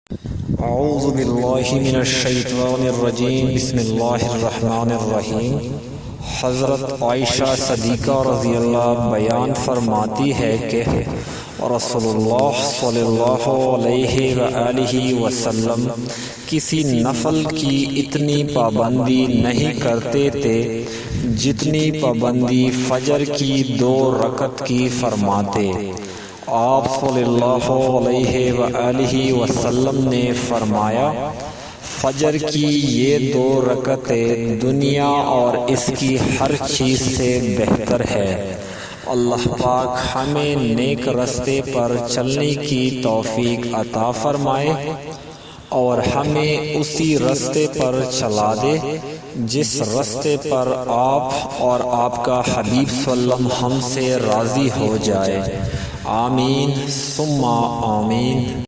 اعوذ باللہ من الشیطان الرجیم بسم اللہ الرحمن الرحیم۔ حضرت عائشہ صدیقہ رضی اللہ بیان فرماتی ہے کہ رسول اللہ صلی اللہ علیہ وآلہ وسلم کسی نفل کی اتنی پابندی نہیں کرتے تھے جتنی پابندی فجر کی 2 رکعت کی فرماتے۔ آپ صلی اللہ علیہ وآلہ وسلم نے فرمایا، فجر کی یہ 2 رکعتیں دنیا اور اس کی ہر چیز سے بہتر ہے۔ اللہ پاک ہمیں نیک رستے پر چلنے کی توفیق عطا فرمائے اور ہمیں اسی رستے پر چلا دے جس رستے پر آپ اور آپ کا حبیب صلی اللہ علیہ وسلم ہم سے راضی ہو جائے۔ آمین ثم آمین۔